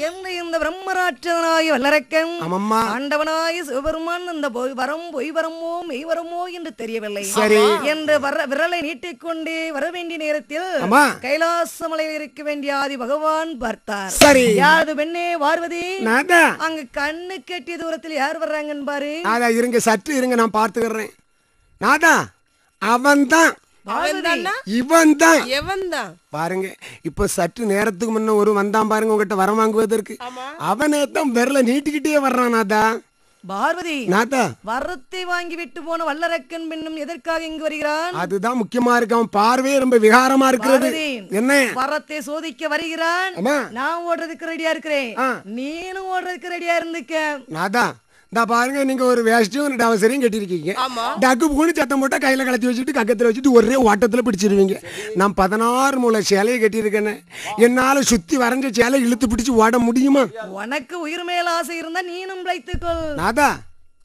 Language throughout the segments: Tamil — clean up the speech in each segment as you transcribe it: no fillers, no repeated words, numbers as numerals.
இந்த பிரம்மராட்சதனாய் வல்லரக்கன் ஆமாம்மா ஆண்டவனாய் சிவபெருமான் இந்த பொய் வரமோ மெய் வரமோ என்று தெரியவில்லை என்று விரலை நீட்டிக்கொண்டே வர வேண்டிய நேரத்தில் கைலாச மலையில் இருக்க வேண்டிய ஆதி பகவான் பார்த்தார். சரி யாரு பெண்ணே பார்வதி அங்க கண்ணு கெட்டிய தூரத்தில் யார் வர்றாங்கன்னு பாரு. இருங்க சற்று இருங்க நான் பார்த்துக்கிறேன். நாதா அவன் தான் இவன் தான் பாருங்க. இப்ப சற்று நேரத்துக்கு முன்ன ஒரு வந்தான் பாருங்க உங்ககிட்ட வரம் வாங்குவதற்கு. அவனே தான் விரல நீட்டிக்கிட்டே வர்றான். நாதா பார்வதி நாதா வரத்தை வாங்கி விட்டு போன வல்லரக்கன் பெண்ணும் எதற்காக இங்கு வருகிறான்? அதுதான் முக்கியமா இருக்கு. அவன் பார்வையே ரொம்ப விகாரமா இருக்கிறது. என்ன வரத்தை சோதிக்க வருகிறான். நான் ஓடுறதுக்கு ரெடியா இருக்கிறேன், நீனும் ஓடுறதுக்கு ரெடியா இருந்துக்க. நாதா இந்த பாருங்க, நீங்க ஒரு வேஷ்டியும் ஒரு டவசரையும் கட்டிருக்கீங்க. டக்கு பூனு சத்தம் போட்டா கையில கலத்தி வச்சுட்டு கக்கத்துல வச்சுட்டு ஒரே ஓட்டத்துல பிடிச்சிருவீங்க. நான் 16 முளை சேலையை கட்டியிருக்கேன்னு என்னால சுத்தி வரைஞ்ச சேலை இழுத்து பிடிச்சு ஓட முடியுமா? உனக்கு உயிர் மேல ஆசை இருந்தா நீனும் பிழைத்துக்கொள். நாதா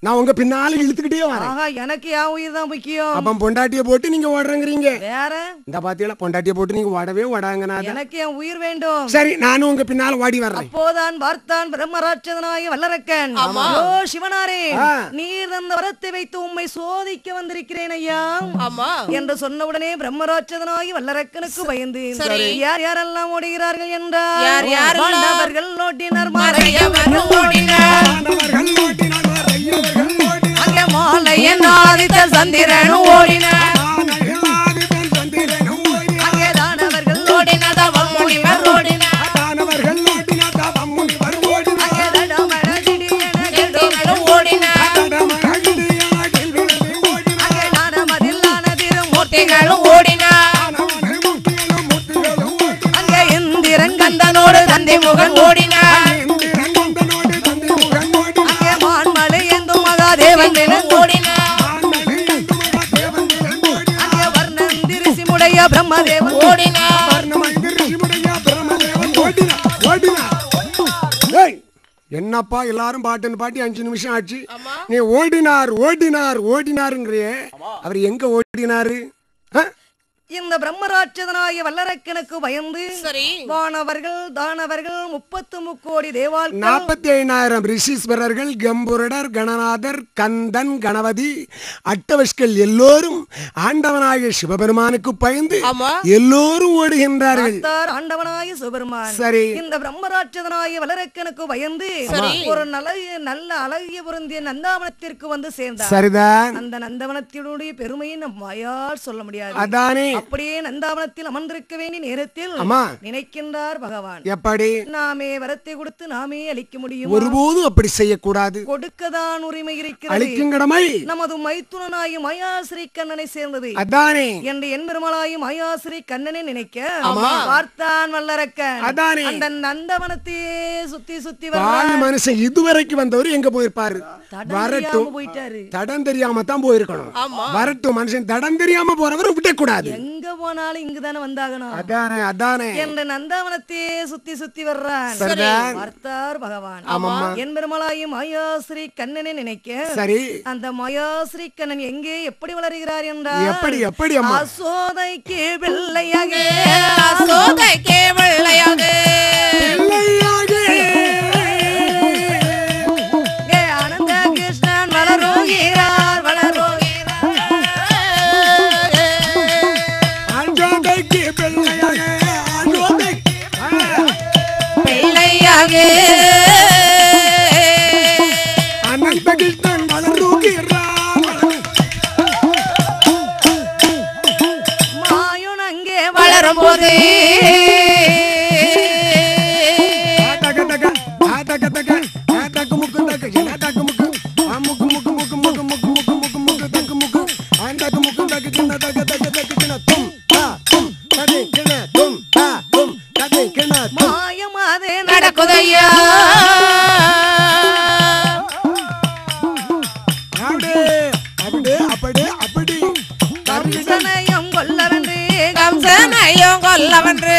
நான் உங்க பின்னால இழுத்துக்கிட்டே வரேன். எனக்கு என் உயிர் தான் முக்கியம். அப்ப பொண்டாட்டிய போட்டு நீங்க ஓடுறீங்க. வேற இந்த பாத்தியா பொண்டாட்டிய போட்டு நீங்க ஓடவே ஓடாங்க. எனக்கு என் உயிர் வேண்டும். சரி நானும் உங்க பின்னால ஓடி வர்றேன். அப்போதான் பார்த்தான் பிரம்மராட்சதனாய வல்லரக்கன். ஓ சிவனாரே, நீர் அந்த வரத்தை வைத்து உம்மை சோதிக்க வந்திருக்கிறேன் ஐயா என்று சொன்னவுடனே பிரம்மராட்சதனாய வல்லரக்கனுக்கு பயந்து யார் யாரெல்லாம் ஓடுகிறார்கள் என்றார். பாண்டவர்கள் ஓட்டினர், மறையவர்கள் ஓடினர், அங்கே மாலையன் ஆதித்தன் சந்திரன் ஓடினார், அங்கே தானவர்கள் ஓடினார், தவம் முனிவர் ஓடினார், அங்கே தடமழகிடியன ஓடினார், அங்கே தானமதில்லான திருமூர்த்திகளும் ஓடினார், அங்கே இந்திரன் கந்தனோடு தந்தை முகன் ஓடினார், என்னப்பா எல்லாரும் பாட்டுன்னு பாட்டி 5 நிமிஷம் ஆச்சு. நீ ஓடினார் ஓடினார் ஓடினாருங்கிறியே, அவர் எங்க ஓடினாரு? இந்த பிரம்மராட்சதனாய வல்லரக்கனுக்கு பயந்து வானவர்கள் தானவர்கள் 33 கோடி தேவால் 45,000 ரிஷீஸ்வரர்கள், கம்புரடர், கணநாதர், கந்தன், கணபதி, அட்டவஷ்கள் எல்லோரும் ஆண்டவனாய சிவபெருமானுக்கு பயந்து எல்லோரும் ஓடுகின்றார்கள். ஆண்டவனாய சிவபெருமான் சரி இந்த பிரம்மராட்சதனாய வல்லரக்கனுக்கு பயந்து ஒரு நல்ல அழகிய பொருந்திய நந்தாவனத்திற்கு வந்து சேர்ந்தார். சரிதான். அந்த நந்தவனத்தினுடைய பெருமையை நம் வாயால் சொல்ல முடியாது. அதானே அப்படியே நந்தாவனத்தில் அமர்ந்திருக்க வேண்டிய நேரத்தில் நினைக்கின்றார் பகவான், எப்படி நாமே வரத்தை கொடுத்து நாமே அளிக்க முடியும்? ஒருபோதும் அப்படி செய்யக்கூடாது. கொடுக்கதான் உரிமை இருக்கிறது, அளிக்கும் கடமை நமது மைத்துனனாயும் மாயாஸ்ரீ கண்ணனை சேர்ந்தது. அதானே என்று என்பெருமாளாயும் மாயாஸ்ரீ கண்ணனை நினைக்க பார்த்தான் வல்லரக்கன். அந்த நந்தவனத்தையே சுத்தி சுத்தி வர மனுஷன் இதுவரைக்கும் வந்தவர் எங்க போயிருப்பாரு? வரட்டும் போயிட்டாரு. தடம் தெரியாம தான் போயிருக்கணும். வரட்டும், மனுஷன் தடம் தெரியாம போறவரை விடக்கூடாது. எங்க போனாலும் இங்குதானே வந்தாகணும். அதானே அதானே என்ற நந்தாவனத்தையே சுத்தி சுத்தி வர்றான். பார்த்தார் பகவான். என்பெருமாளாயும் மாயாஸ்ரீ கண்ணனை நினைக்க சரி அந்த மாயாஸ்ரீ கண்ணன் எங்கே எப்படி வளர்கிறார் என்றால் எப்படி எப்படி அசோதைக்கு பிள்ளையாக, அசோதைக்கு பிள்ளையாக, ஆனந்த கிருஷ்ணன் வளருகிறார் வளருகிறார், பிள்ளையாக அனந்த கிருஷ்ணன் வளருகிறார், மாயுன் அங்கே வளரும் போது மாயமாதே நடக்குதையா, கம்சனையும் கொல்லவென்று, கம்சனையும் கொல்லவென்று,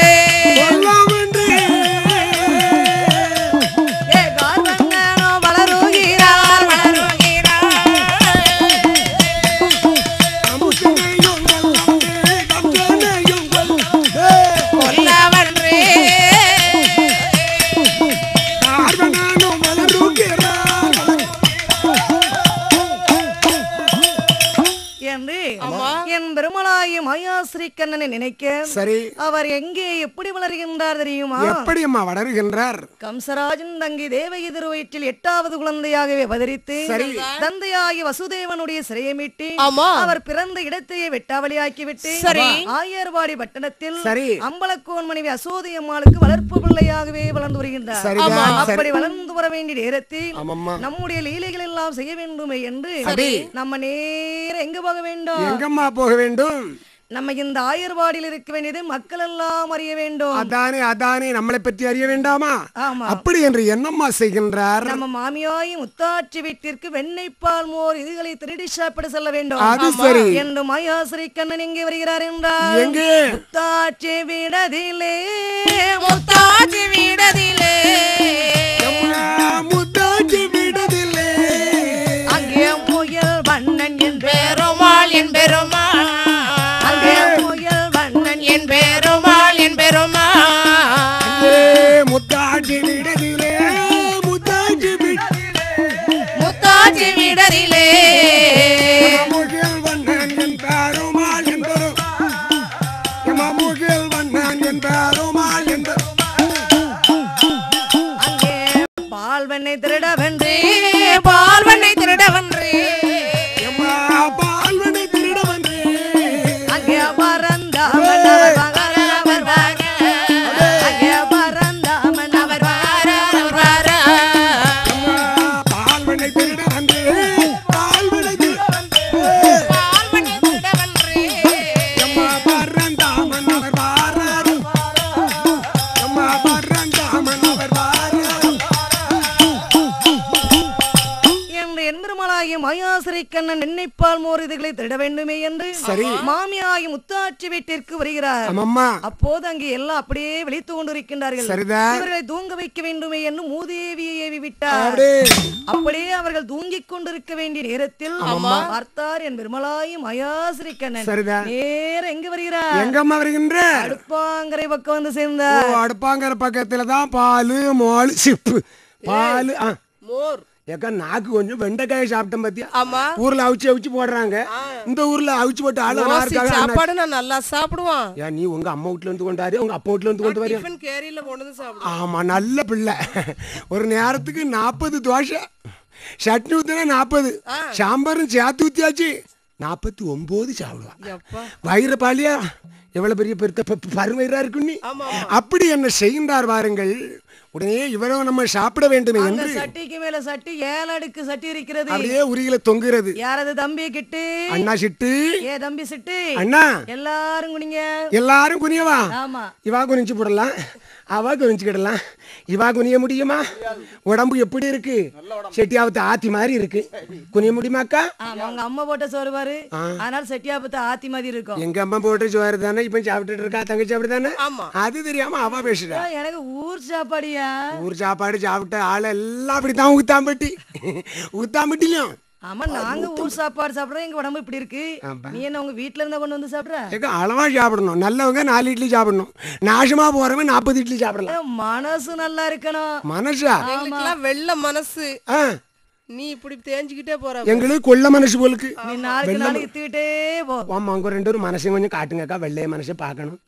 வளருகிறார் வளருகிறார், கொல்லவென்று மாயாஸ்ரீ கண்ணனை நினைக்க சரி அவர் எங்கே எப்படி வளர்கின்றார் தெரியுமா? எப்படி அம்மா வளருகின்றார்? கம்சராஜன் தங்கி தேவகி திருவயிற்றில் 8வது குழந்தையாகவே அவதரித்து தந்தையாகி வசுதேவனுடைய சிறையை மீட்டு அவர் பிறந்த இடத்தையே வெட்டாவளியாக்கிவிட்டு ஆயர்வாடி பட்டணத்தில் அம்பலக்கோன் மனைவி அசோதி அம்மாளுக்கு வளர்ப்பு பிள்ளையாகவே வளர்ந்து வருகின்றார். அப்படி வளர்ந்து வர வேண்டிய நேரத்தில் நம்முடைய லீலைகள் எல்லாம் செய்ய வேண்டுமே என்று நம்ம நேர எங்க போக வேண்டும்? எங்கம்மா போக வேண்டும்? நம்ம இந்த ஆயர்வாடியில் இருக்க வேண்டியது மக்கள் எல்லாம் அறிய வேண்டும். அதானே நம்மளை பற்றி அறிய வேண்டாமா? அப்படி என்று என்னம்மா செய்கின்றார்? நம்ம மாமியாய் முத்தாட்சி வீட்டிற்கு வெண்ணெய் பால் மோர் இதுகளை திருடி சாப்பிட செல்ல வேண்டும். அது சரி என்று மாயாஸ்ரீ கண்ணன் எங்கே வருகிறார் என்றால் எங்கே? முத்தாட்சி வீடதிலே முத்தாட்சி வீடதிலே முத்தாட்சி வீடதிலே அங்கே முயல் வண்ணன் என் பெருமாள் என் பெருமாள் அங்கே முயல் வண்ணன் என் பெருமாள் என் பெருமாள் முத்தாட்சி வீடதிலே முத்தாட்சி முத்தாட்சி வீடதிலே முகில் வண்ணன் என் பெருமாள் என் முகில் வண்ணன் என் பெருமாள் என் அங்கே பால்வெண்ணை திருட வென்றே பால்வெண்ணை திருட வென்றே பால்வனை திருட வென்றே அங்கே பரந்தாமன் அவர் வாங்க அங்கே பரந்தாமன் அவர் வார பால்வனை திருட வென்றே பால்வனை பால்வெண்ணை திருட வென்றே பரந்தாமன் அவர் வாராரு பரந்தாமன் அவர் வாராரு என்று என்பெருமாளாகிய மாயாஸ்ரீ கண்ணன் எண்ணெய்ப்பால் மோர் இதுகளை திருட வேண்டுமே என்று மாமியாகி முத்தாட்சி வீட்டிற்கு வருகிறார். அப்போது அங்கே எல்லாம் அப்படியே விழித்துக் கொண்டிருக்கின்றார்கள். இவர்களை தூங்க வைக்க வேண்டுமே என்று மூதேவியை ஏவி விட்டார். அப்படியே அவர்கள் தூங்கிக் கொண்டிருக்க வேண்டிய நேரத்தில் பார்த்தார் என் பெருமாளாகி மாயாஸ்ரீ கண்ணன் நேர எங்க வருகிறார்? எங்கம்மா வருகின்ற? அடுப்பாங்கரை பக்கம் வந்து சேர்ந்தார். அடுப்பாங்கரை பக்கத்துலதான் பாலு மோல் சிப்பு பாலு மோர் ஏக்கா நாக்கு கொஞ்சம் வெண்டைக்காய் சாப்பிட்டேன் பாத்தியா? ஊர்ல அவிச்சு போடுறாங்க, இந்த ஊர்ல அவிச்சு போட்டு ஆளு சாப்பாடு நான் நல்லா சாப்பிடுவான். ஏன் நீ உங்க அம்மா வீட்டுல இருந்து கொண்டாரு உங்க அப்பா வீட்டுல இருந்து கொண்டு வரியா? கேரியில கொண்டு வந்து சாப்பிடுவான். ஆமா நல்ல பிள்ளை. ஒரு நேரத்துக்கு 40 தோசை, சட்னி ஊத்தினா 40, சாம்பாரும் சேர்த்து ஊத்தியாச்சு 49 சாப்பிடுவான். வயிறு பாலியா எவ்வளவு பெரிய பருவயிரா இருக்கு நீ. அப்படி என்ன செய்கின்றார் வாருங்கள். உடனே இவரும் நம்ம சாப்பிட வேண்டும் என்று சட்டிக்கு மேல சட்டி 7 அடுக்கு சட்டி இருக்கிறது. அப்படியே உரியில தொங்குகிறது. யாரது தம்பி கிட்டு? அண்ணா சிட்டு. ஏ தம்பி சிட்டு. அண்ணா எல்லாரும் குனிங்க. எல்லாரும் குனியவா? ஆமா. இவா குனிஞ்சு போடலாம், அவா குனிஞ்சுக்கிடலாம். இவா குனிய முடியுமா? உடம்பு எப்படி இருக்கு? செட்டியாவத்து ஆத்தி மாதிரி இருக்கு. குனிய முடியுமாக்கா? அவங்க அம்மா போட்ட சோறு பாரு, அதனால செட்டியாவத்து ஆத்தி மாதிரி இருக்கும். எங்க அம்மா போட்ட சோறு தானே இப்ப சாப்பிட்டுட்டு இருக்கா தங்கச்சி, அப்படித்தானே? அது தெரியாம அவா பேசுறா. எனக்கு ஊர் சாப்பாடியா? ஊர் சாப்பாடு சாப்பிட்ட ஆள் எல்லாம் அப்படித்தான் ஊத்தாம்பட்டியும். ஆமா, நாங்க ஊர் சாப்பாடு சாப்பிடுறோம், எங்க உடம்பு இப்படி இருக்கு. நீ என்ன உங்க வீட்டுல இருந்தா கொண்டு வந்து சாப்பிடுற? அளவா சாப்பிடணும். நல்லவங்க 4 இட்லி சாப்பிடணும், நாசமா போறவன் 40 இட்லி சாப்பிடலாம். மனசு நல்லா இருக்கணும். மனசா? வெள்ள மனசு. நீ இப்படி தேஞ்சுக்கிட்டே போற. எங்களுக்கு கொள்ள மனசு போலுக்கு. நீ நாளைக்கு நாளைக்கு இத்துக்கிட்டே போ. ஆமா, அவங்க 2 பேரும் மனசையும் கொஞ்சம் காட்டுங்கக்கா. வெள்ளைய மனசை பார்க்கணும்.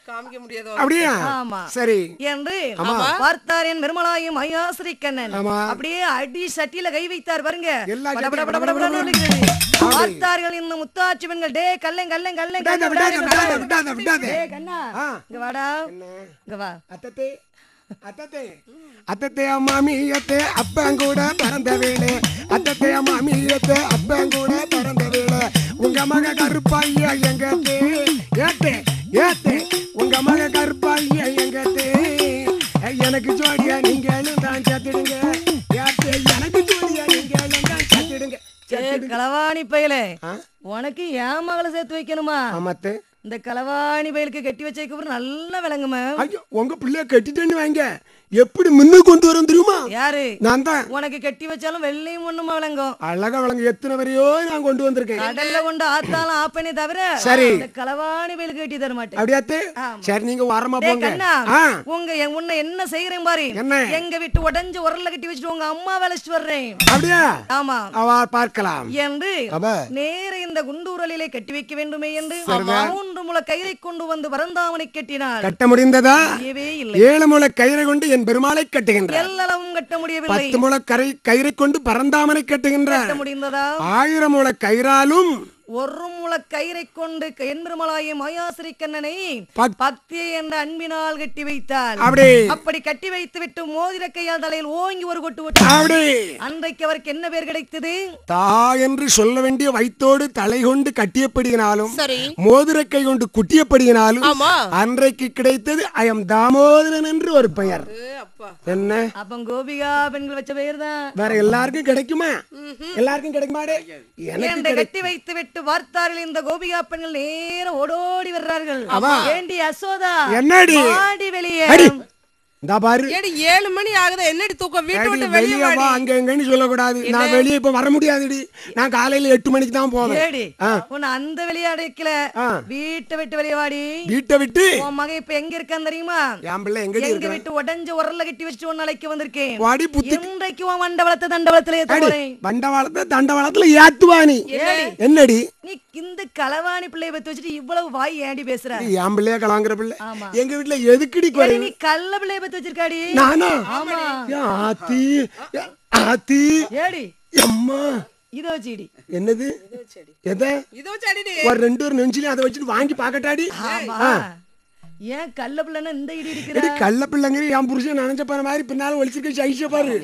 காமிக்க முடியாது. அப்படியா? சரி என்று பார்த்தார் என் பெருமாளாகிய மாயாஸ்ரீ கண்ணன். அப்படியே அடி சட்டியில கை வைத்தார் பாருங்க. பார்த்தார்கள் இந்த முத்தாட்சி பெண்கள். டே கல்len கல்len கல்len கண்ணா இங்க வாடா, இங்க வா. அத்தே அத்தே அத்தே மாமியத்தே அப்பங்கூட பறந்த வேளே. அத்தே மாமியத்தே அப்பங்கூட பறந்த வேளே. உங்க மக கருப்பாய்யா எங்கத்தே ஏத்தே ஏத்தே. உங்க மக கருப்பாய்யா எங்கத்தே. எனக்கு ஜோடியா நீங்களும் தான் சேர்த்துடுங்க. ஏத்தே எனக்கு ஜோடியா நீங்களும் தான் சேர்த்துடுங்க. களவாணி பயலே, உனக்கு என் மகளை சேர்த்து வைக்கணுமா? ஆமாத்தே. இந்த களவாணி பயலுக்கு கட்டி வச்சதுக்கு அப்புறம் நல்லா விளங்குமா? ஐயோ, உங்க பிள்ளைய கட்டிட்டேன்னு வாங்க. எப்படி முன்னு கொண்டு வரும் தெரியுமா? யாரு? நான் தான். உனக்கு கட்டி வச்சாலும் வெள்ளையும் ஒண்ணுமா விளங்கும். அழகா விளங்கு. எத்தனை வரையோ நான் கொண்டு வந்திருக்கேன். கடல்ல கொண்டு ஆத்தாலும் ஆப்பனே தவிர சரி இந்த களவாணி வேல் கட்டி தர மாட்டேன். அப்படியாத்தே? சரி நீங்க வரமா போங்க. உன்னை என்ன செய்யறேன் பாரு. எங்க வீட்டு உடஞ்சு உரல்ல கட்டி வச்சுட்டு உங்க அம்மா வேலைச்சிட்டு வர்றேன். அப்படியா? ஆமா. அவ பார்க்கலாம் என்று நேர இந்த குண்டூரலிலே கட்டி வைக்க வேண்டுமே என்று 3 முள கயிறை கொண்டு வந்து பரந்தாமனை கட்டினார். கட்ட முடிந்ததா? இல்லை. 7 முள கயிறை கொண்டு என் பெருமாளை கட்டுகின்றார். எல்லளவும் கட்ட முடியவில்லை. 10 முள கயிறை கொண்டு பரந்தாமனை கட்டுகின்றார். கட்ட முடிந்ததா? 1000 முள கயிறாலும் 1 முள கயிறை கொண்டு எந்திரமலாய மாயாசிரி கண்ணனை பக்தி என்ற அன்பினால் கட்டி வைத்தார். அப்படி கட்டி வைத்து விட்டு மோதிர கையால் தலையில் ஓங்கி ஒரு கொட்டு விட்டார். அன்றைக்கு அவருக்கு என்ன பேர் கிடைத்தது? தா என்று சொல்ல வேண்டிய வைத்தோடு தலை கொண்டு கட்டியப்படுகினாலும் மோதிர கை கொண்டு குட்டியப்படுகினாலும் அன்றைக்கு கிடைத்தது ஐயம் தாமோதரன் என்று ஒரு பெயர். என்ன அப்ப கோபிகா பெண்கள் வச்ச பெயர் தான். வேற எல்லாருக்கும் கிடைக்குமா? எல்லாருக்கும் கிடைக்குமாடே? எனக்கு கட்டி வைத்து விட்டு வார்த்தாரில் இந்த கோபிகா பெண்கள் நேரம் ஓடோடி வர்றார்கள். ஏண்டி யசோதா என்னடி ஆடி வெளியே பாரு. 7 மணி ஆகுது. என்னடி தூக்கம்? வீட்டை விட்டு வெளியே வா. அங்க எங்கன்னு சொல்லக்கூடாது. நான் வெளியே இப்ப வர முடியாதுடி. நான் காலையில 8 மணிக்கு தான் போவேன். அந்த வெளியே அடைக்கல. வீட்டை விட்டு வெளியே வாடி. வீட்டை விட்டு உன் மகன் இப்ப எங்க இருக்கான்னு தெரியுமா? என் பிள்ளை எங்க விட்டு உடஞ்ச உரல்ல கட்டி வச்சுட்டு உன் நாளைக்கு வந்திருக்கேன். வாடி புத்தி. இன்றைக்கு உன் வண்டவளத்தை தண்டவளத்துல ஏத்த போறேன். வண்டவளத்தை தண்டவளத்துல ஏத்துவானி. என்னடி நீ இந்த களவாணி பிள்ளைய பத்தி வச்சுட்டு இவ்வளவு வாய் ஏண்டி பேசுற? என் பிள்ளைய கலவாங்கிற பிள்ளை எங்க வீட்டுல எதுக்குடி நீ கள்ள பிள்ளைய பத்தி வச்சிருக்காடி? நானா? ஆத்தி ஆத்தி ஏடி அம்மா இதோ செடி. என்னது? எதை? இதோ செடி. ஒரு 2 நெஞ்சில அதை வச்சுட்டு வாங்கி பாக்கட்டாடி. ஏன் கள்ள பிள்ளைன்னா இந்த இடி இருக்கிற? கள்ள பிள்ளைங்க என் புருஷன் நினைச்ச போற மாதிரி பின்னால ஒளிச்சிருக்க சைஷ பாரு.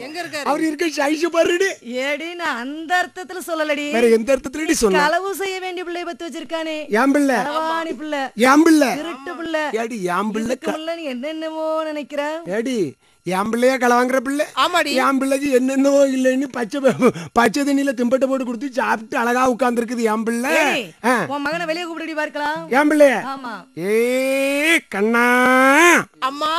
அவர் இருக்க சைஷ பாருடி. ஏடி நான் அந்த அர்த்தத்துல சொல்லலடி. வேற எந்த அர்த்தத்துலடி சொல்ல? களவு செய்ய வேண்டிய பிள்ளைய பத்தி வச்சிருக்கானே. என் பிள்ளை. களவாணி பிள்ளை. என் பிள்ளை. திருட்டு பிள்ளை. ஏடி என் பிள்ளை நீ என்னென்னவோ நினைக்கிற? ஏடி என் பிள்ளைய களவாங்கிற பிள்ளை. என் பிள்ளைக்கு என்னென்னவோ இல்லைன்னு பச்சை தண்ணியில திம்பட்ட போட்டு கொடுத்து சாப்பிட்டு அழகா உட்கார்ந்து இருக்குது என் பிள்ளை. உன் மகனை வெளியே கூப்பிட்டு பார்க்கலாம். என் பிள்ளைய கண்ணா அம்மா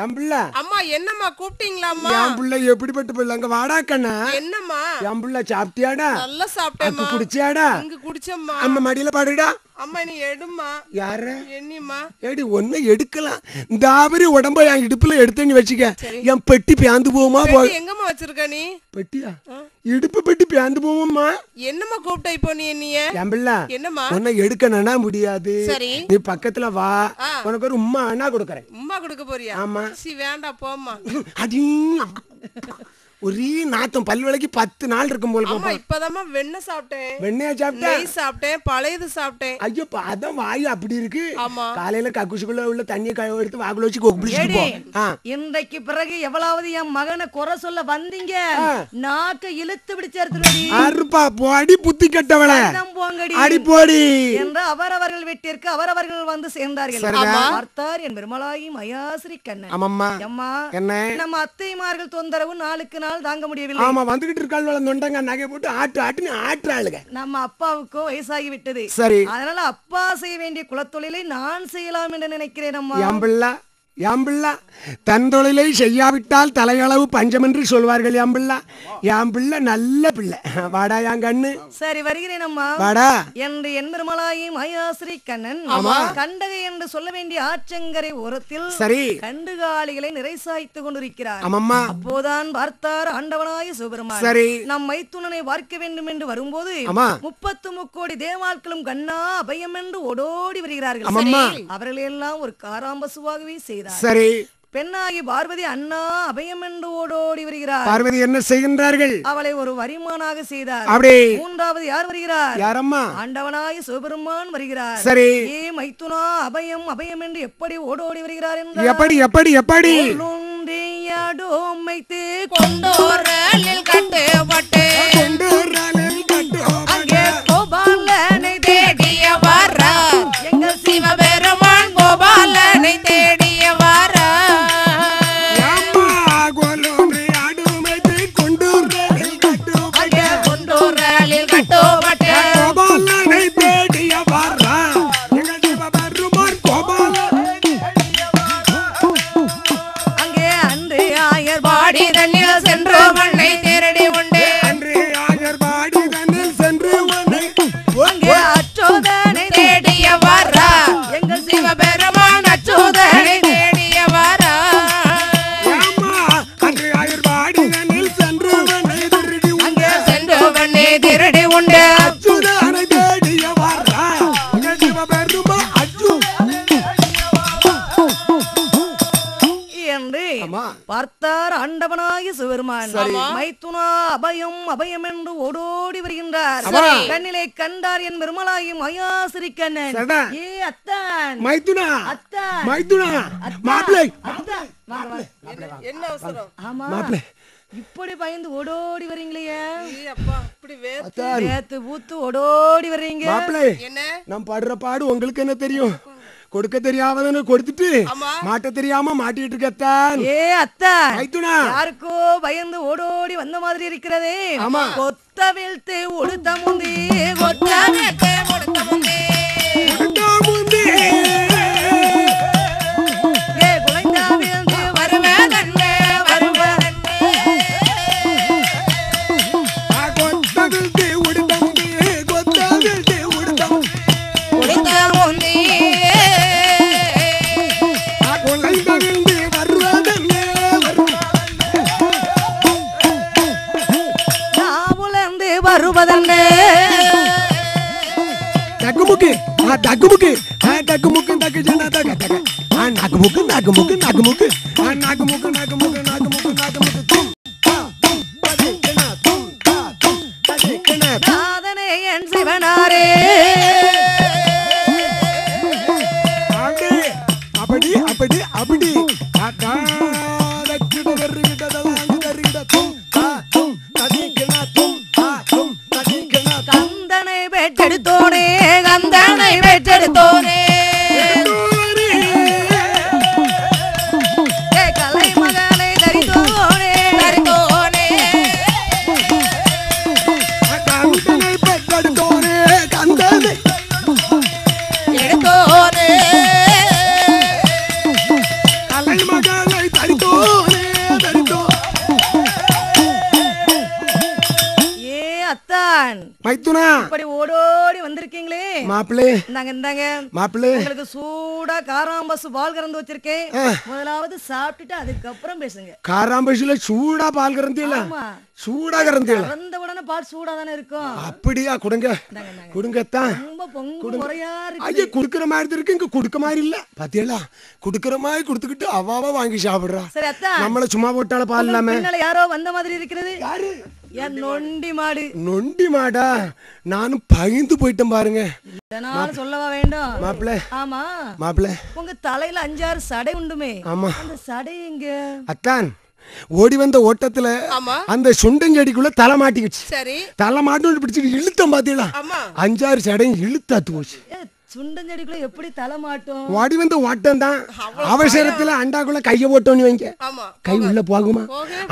என் பிள்ளை. அம்மா என்னம்மா கூப்பிட்டீங்களா? அம்மா என் பிள்ளை எப்படிப்பட்ட பிள்ளை? அங்க வாடா கண்ணா. என்னம்மா? என் பிள்ளை சாப்பிட்டியாடா? நல்லா சாப்பிட்டேம்மா. குடிச்சியாடா? இங்க குடிச்சம்மா. அம்மா மடியில பாடுடா. அம்மா நீ எடும்மா. யாரு? என்னம்மா? ஏடி ஒண்ணு எடுக்கலாம். தாவரி உடம்ப என் இடுப்புல எடுத்து நீ வச்சுக்க. என் பெட்டி பேந்து போகுமா? எங்கம்மா வச்சிருக்க நீ? பெட்டியா? இடுப்பு பெட்டி பேந்து போகுமா? என்னம்மா கூப்பிட்ட இப்போ நீ? என்னைய என் பிள்ளை என்னம்மா உன்னை எடுக்கணும்னா முடியாது. நீ பக்கத்துல வா. உனக்கு ஒரு உம்மா அண்ணா கொடுக்கறேன். உம்மா கொடுக்க போறியா? ஆமா. சி வேண்டாம் போம்மா. அடி ஒரே நாத்தம் பல்வளைக்கு 10 நாள் இருக்கும் போல. அம்மா இப்பதாம்மா வெண்ணெய் சாப்பிட்டேன். வெண்ணெய் சாப்பிட்டேன். நெய் சாப்பிட்டேன். பழையது சாப்பிட்டேன். ஐயோ அதான் வாய் அப்படி இருக்கு. ஆமா. காலையில கக்குசுக்குள்ள உள்ள தண்ணியை எடுத்து வாக்குல வச்சு கொப்பிடிச்சிட்டு போ. இன்றைக்கு பிறகு எவ்வளவு என் மகனை குறை சொல்ல வந்தீங்க நாக்க இழுத்து பிடிச்சாருடி. அருப்பா போடி புத்தி கட்டவள. போங்கடி. அடி போடி என்று அவரவர்கள் வீட்டிற்கு அவரவர்கள் வந்து சேர்ந்தார்கள். பார்த்தார் என் பெருமளாயி மயாசிரி கண்ணன். ஆமாம்மா. அம்மா என்ன நம்ம அத்தைமார்கள் தொந்தரவு நாளுக்கு தாங்க முடியவில்லை. ஆமா வந்துகிட்டு இருக்காள் நொண்டங்க நகை போட்டு ஆட்டுன்னு ஆட்டுறாளுங்க. நம்ம அப்பாவுக்கோ வயசாகி விட்டது. சரி அதனால அப்பா செய்ய வேண்டிய குலத்தொழிலை நான் செய்யலாம் என்று நினைக்கிறேன். அம்மா யாம்பிள்ளா தன் தொழிலை செய்யாவிட்டால் தலையளவு பஞ்சம் என்று சொல்வார்கள். யாம்பிள்ளா யாம்பிள்ளை நல்ல பிள்ளை. வாடா என் கண்ணு. சரி வருகிறேன் அம்மா. வாடா என்று என் பெருமளாயி மாயாஸ்ரீ கண்ணன் கண்டகை என்று சொல்ல வேண்டிய ஆற்றங்கரை ஓரத்தில் சரி கண்டுகாலிகளை நிறைசாய்த்து கொண்டிருக்கிறார். ஆமாம்மா. அப்போதான் பார்த்தார் ஆண்டவனாய சிவபெருமான். சரி நம் மைத்துனனை பார்க்க வேண்டும் என்று வரும்போது 33 கோடி தேவாக்களும் கண்ணா அபயம் என்று ஓடோடி வருகிறார்கள். அவர்கள் எல்லாம் ஒரு காராம்பசுவாகவே செய்தார். சரி பெண்ணாகி பார்வதி அண்ணா அபயம் என்று ஓடோடி வருகிறார். பார்வதி என்ன செய்கின்றார்கள்? அவளை ஒரு வரிமானாக செய்தார். மூன்றாவது யார் வருகிறார்? யாரம்மா? ஆண்டவனாய் சிவபெருமான் வருகிறார். சரி ஏ மைத்துனா அபயம் அபயம் என்று எப்படி ஓடோடி வருகிறார் என்று எப்படி மைத்து கொண்டோரலில் கட்டுப்பட்டு அங்கே கோபாலனை தேடிய வாரா எங்கள் சிவபெருமான் கோபாலனை தேடிய வாரா கொண்டோரலில் கட்டுப்பட்டு கோபாலனை தேடிய வாரா எங்கள் சிவபெருமான் கோபாலனை அங்கே ஆயர் பாடி தண்ணில் சென்று மண்ணை தேரடி உண்டு அன்று ஆயர் பாடி தண்ணில் சென்று மண்ணை அச்சோதனை தேடியவாரா எங்கள் சிவபெருமான் அச்சோதனை தேடியவாரா அன்று ஆயர் பாடி தண்ணில் சென்று மண்ணை திருடி அங்கே சென்று மண்ணை திருடி உண்டு அச்சுதனை தேடியவாரா எங்கள் சிவபெருமான் அச்சு என்று பார்த்தார் ஆண்டவனாகி சிவபெருமான். மைத்துனா அபயம் அபயம் என்று ஓடோடி வருகின்றார். கண்ணிலே கண்டார் என் பெருமலாகி மாயாசிரி கண்ணன். ஏ அத்தான் மைத்துனா அத்தான் மைத்துனா மாப்பிளை என்ன அவசரம் ஆமா மாப்பிளை இப்படி பயந்து ஓடோடி வரீங்களே அப்பா இப்படி வேத்து பூத்து ஓடோடி வர்றீங்க மாப்பிளை என்ன நான் படுற பாடு உங்களுக்கு என்ன தெரியும் கொடுக்க தெரியாமதானே கொடுத்துட்டு மாட்ட தெரியாம மாட்டிட்டு இருக்கத்தான் ஏ அத்தான் மைத்துனா யாருக்கோ பயந்து ஓடோடி வந்த மாதிரி இருக்கிறதே ஆமா கொத்த வீழ்த்து உடுத்த முந்தி கொத்த வீழ்த்து உடுத்த முந்தி ஏ குலைந்தா வீழ்ந்து வருவதன்னே வருவதன்னே கொத்த வீழ்த்து உடுத்த முந்தி கொத்த வீழ்த்து உடுத்த உடுத்த முந்தி வருவதன்னே தக்குமுக்கு தக்குமுக்கு தக்குமுக்கு தக்கு ஜனா தக்க தக்க நாக்குமுக்கு நாக்குமுக்கு நாக்குமுக்கு நாக்குமுக்கு நாக்குமுக்கு நாக்குமுக்கு நாக்குமுக்கு தும் சாதனை என் சிவனாரே அப்படி அப்படி அப்படி கந்தனை பெற்றெடுத்தோனே கந்தனை பெற்றெடுத்தோனே கலை மகனை தரித்தோனே தரித்தோனே கந்தனை பெற்றெடுத்தோனே கந்தனை எடுத்தோனே கலை மகனை தரித்தோனே தரித்தோ ஏ அத்தான் மைத்துனா இப்படி ஓடோடி வந்திருக்கீங்களே மாப்பிளே இந்தாங்க மாப்பிளே உங்களுக்கு சூடா காராம்பசு பால் கறந்து வச்சிருக்கேன் முதலாவது சாப்பிட்டுட்டு அதுக்கப்புறம் பேசுங்க காராம்பசில சூடா பால் கறந்தியல சூடா கறந்தியல கறந்த உடனே பால் சூடா தானே இருக்கும் அப்படியா கொடுங்க கொடுங்கத்தான் ரொம்ப பொங்கு முறையா இருக்கு ஐயா குடுக்கற மாதிரி இருக்கு இங்க குடுக்க மாதிரி இல்ல பாத்தியலா குடுக்கற மாதிரி குடுத்துக்கிட்டு அவாவா வாங்கி சாப்பிடுறா சரி அத்தா நம்மள சும்மா போட்டால பால் இல்லாம பின்னால யாரோ வந்த மாதிரி இருக்கிறது யாரு என் நொண்டி மாடு நொண்டி மாடா நானும் பயந்து போயிட்டேன் பாருங்க இதனால சொல்லவா வேண்டும் மாப்பிள ஆமா மாப்பிள உங்க தலையில 5-6 சடை உண்டுமே ஆமா அந்த சடை எங்க அத்தான் ஓடி வந்த ஓட்டத்துல அந்த சுண்டஞ்செடிக்குள்ள தலை மாட்டிக்கிச்சு சரி தலை மாட்டு பிடிச்சிட்டு இழுத்தம் பாத்தீங்களா 5-6 சடையும் இழுத்தாத்து போச்சு சுண்டஞ்செடிக்குள்ள எப்படி தலை மாட்டோம் ஓடி வந்த ஓட்டம் தான் அவசரத்துல அண்டாக்குள்ள கைய போட்டோன்னு வைங்க கை உள்ள போகுமா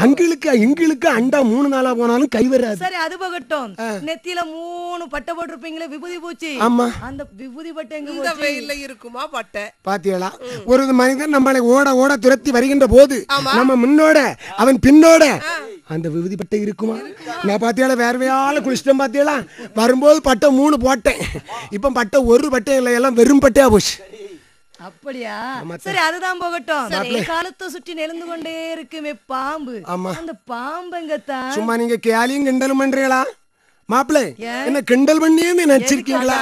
அங்களுக்கு அண்டா 3 நாளா போனாலும் கை வராது சரி அது போகட்டும் நெத்தியில 3 பட்டை போட்டிருப்பீங்களே விபூதி பூச்சி ஆமா அந்த விபூதி பட்டை எங்க இந்த வெயில்ல இருக்குமா பட்டை பாத்தியலா ஒரு மனிதன் நம்மளை ஓட ஓட துரத்தி வருகின்ற போது நம்ம முன்னோட அவன் பின்னோட அந்த விபூதி பட்டை இருக்குமா நான் பாத்தியால வேறவையால குளிச்சிட்டேன் பாத்தியலா வரும்போது பட்டை 3 போட்டேன் இப்ப பட்டை ஒரு பட்டை இல்லை எல்லாம் வெறும் பட்டையா போச்சு அப்படியா சரி அதுதான் போகட்டும் காலத்தை சுற்றி நெளிந்து கொண்டே இருக்குமே பாம்பு அந்த பாம்பு எங்கத்தான் சும்மா நீங்க கேலியும் கிண்டலும் பண்றீங்களா மாப்பிள்ளை என்ன கிண்டல் பண்ணியே நினைச்சிருக்கீங்களா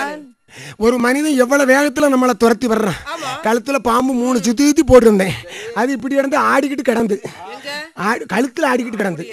ஒரு மனிதன் எவ்வளவு வேகத்துல நம்மளை துரத்தி வர்றான் கழுத்துல பாம்பு 3 சுத்தி போட்டிருந்தேன் அது இப்படி இருந்து ஆடிக்கிட்டு கிடந்து கழுத்துல ஆடிக்கிட்டு கிடந்து